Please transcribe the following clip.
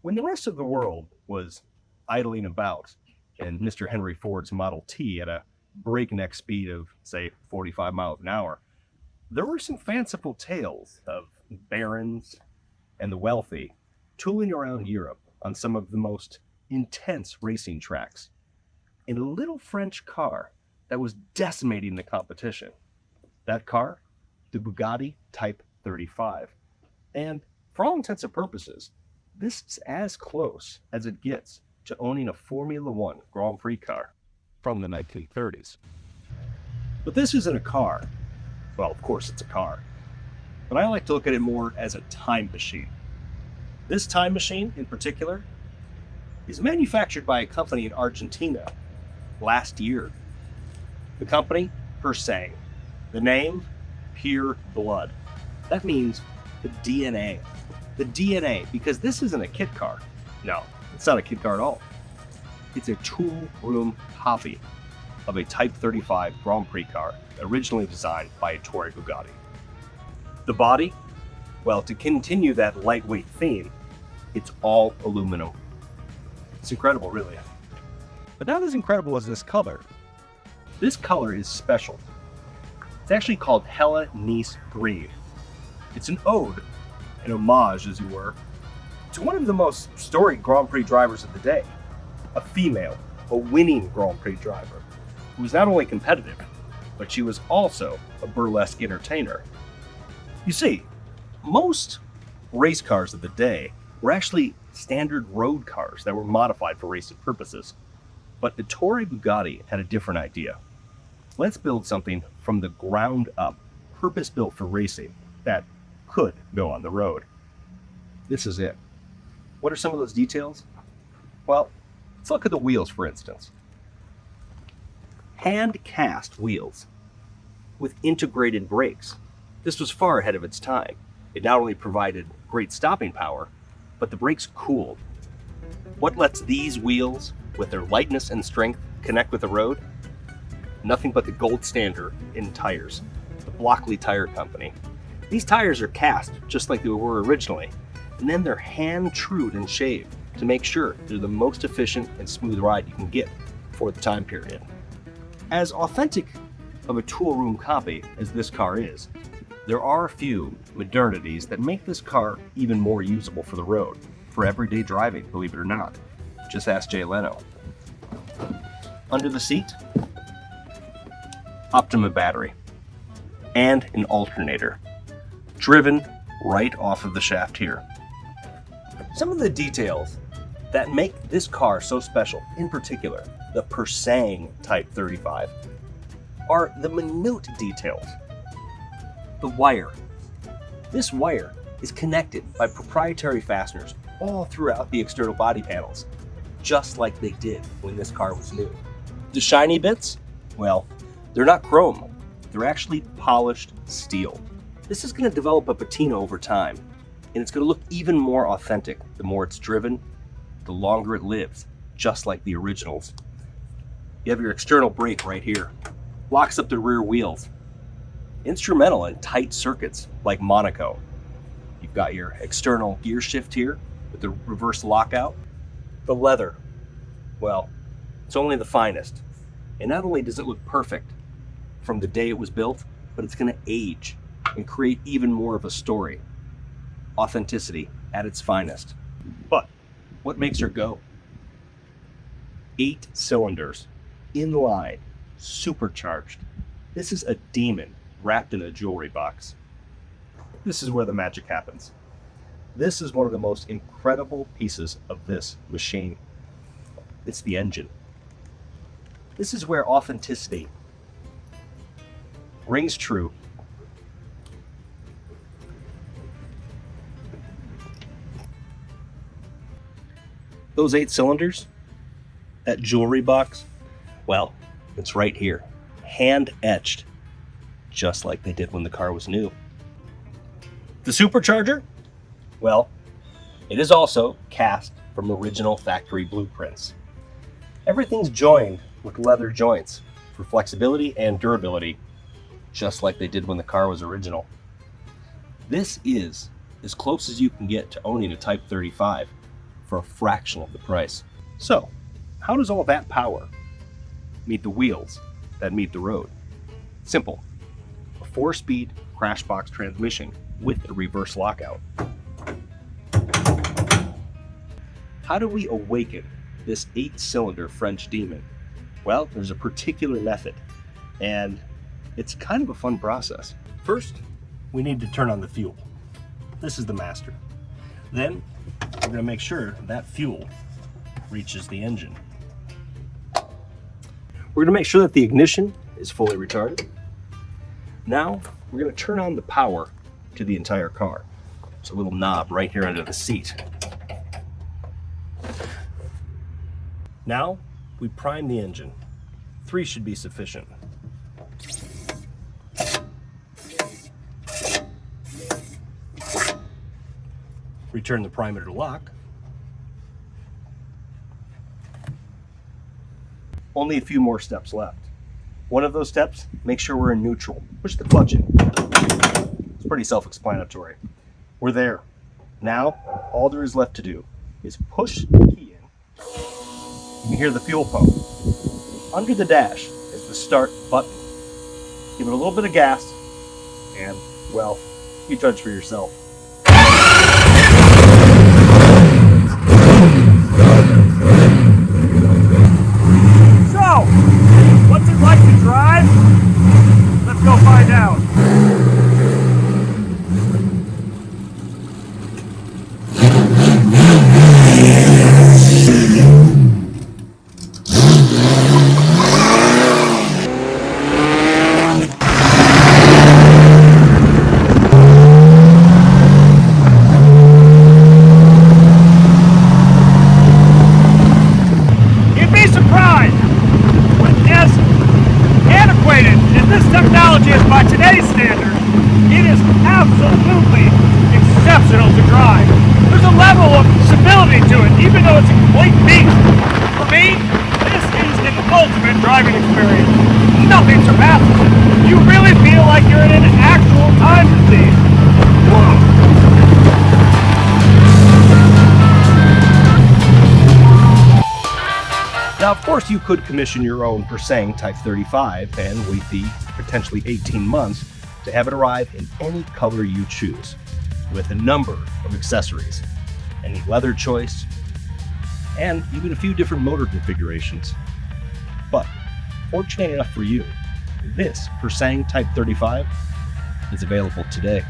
When the rest of the world was idling about in Mr. Henry Ford's Model T at a breakneck speed of, say, 45 miles an hour, there were some fanciful tales of barons and the wealthy tooling around Europe on some of the most intense racing tracks in a little French car that was decimating the competition. That car, the Bugatti Type 35. And for all intents and purposes, this is as close as it gets to owning a Formula One Grand Prix car from the 1930s. But this isn't a car. Well, of course it's a car. But I like to look at it more as a time machine. This time machine, in particular, is manufactured by a company in Argentina last year. The company, Pursang. The name, Pure Blood. That means the DNA. The DNA, because this isn't a kit car. No, it's not a kit car at all. It's a tool room copy of a Type 35 Grand Prix car originally designed by Ettore Bugatti. The body? Well, to continue that lightweight theme, it's all aluminum. It's incredible, really. But not as incredible as this color. This color is special. It's actually called Hella Nice Green. It's an ode, an homage, as it were, to one of the most storied Grand Prix drivers of the day, a female, a winning Grand Prix driver, who was not only competitive, but she was also a burlesque entertainer. You see, most race cars of the day were actually standard road cars that were modified for racing purposes. But Ettore Bugatti had a different idea. Let's build something from the ground up, purpose-built for racing, that could go on the road. This is it. What are some of those details? Well, let's look at the wheels, for instance. Hand-cast wheels with integrated brakes. This was far ahead of its time. It not only provided great stopping power, but the brakes cooled. What lets these wheels, with their lightness and strength, connect with the road? Nothing but the gold standard in tires, the Blockley Tire Company. These tires are cast just like they were originally, and then they're hand-trued and shaved to make sure they're the most efficient and smooth ride you can get for the time period. As authentic of a tool room copy as this car is, there are a few modernities that make this car even more usable for the road, for everyday driving, believe it or not. Just ask Jay Leno. Under the seat, Optima battery, and an alternator, driven right off of the shaft here. Some of the details that make this car so special, in particular, the Pursang Type 35, are the minute details. The wire. This wire is connected by proprietary fasteners all throughout the external body panels, just like they did when this car was new. The shiny bits? Well, they're not chrome. They're actually polished steel. This is going to develop a patina over time, and it's going to look even more authentic the more it's driven, the longer it lives, just like the originals. You have your external brake right here. Locks up the rear wheels. Instrumental in tight circuits like Monaco. You've got your external gear shift here with the reverse lockout. The leather, well, it's only the finest. And not only does it look perfect from the day it was built, but it's going to age and create even more of a story. Authenticity at its finest. But what makes her go? 8 cylinders, in line, supercharged. This is a demon wrapped in a jewelry box. This is where the magic happens. This is one of the most incredible pieces of this machine. It's the engine. This is where authenticity rings true. Those 8 cylinders, that jewelry box, well, it's right here, hand etched, just like they did when the car was new. The supercharger, well, it is also cast from original factory blueprints. Everything's joined with leather joints for flexibility and durability, just like they did when the car was original. This is as close as you can get to owning a Type 35, for a fraction of the price. So, how does all that power meet the wheels that meet the road? Simple. A 4-speed crash box transmission with a reverse lockout. How do we awaken this 8-cylinder French demon? Well, there's a particular method, and it's kind of a fun process. First, we need to turn on the fuel. This is the master. Then, we're going to make sure that fuel reaches the engine. We're going to make sure that the ignition is fully retarded. Now, we're going to turn on the power to the entire car. There's a little knob right here under the seat. Now, we prime the engine. 3 should be sufficient. Return the primer to lock. Only a few more steps left. One of those steps, make sure we're in neutral. Push the clutch in. It's pretty self-explanatory. We're there. Now, all there is left to do is push the key in. You can hear the fuel pump. Under the dash is the start button. Give it a little bit of gas, and, well, you judge for yourself. So, what's it like to drive? Let's go find out. By today's standards, it is absolutely exceptional to drive. There's a level of civility to it, even though it's a complete beast. For me, this is an ultimate driving experience. Nothing surpasses it. You really feel like you're in an actual time machine. Whoa. Now, of course, you could commission your own Pursang Type 35 and wait the potentially 18 months to have it arrive in any color you choose, with a number of accessories, any leather choice, and even a few different motor configurations. But, fortunate enough for you, this Pursang Type 35 is available today.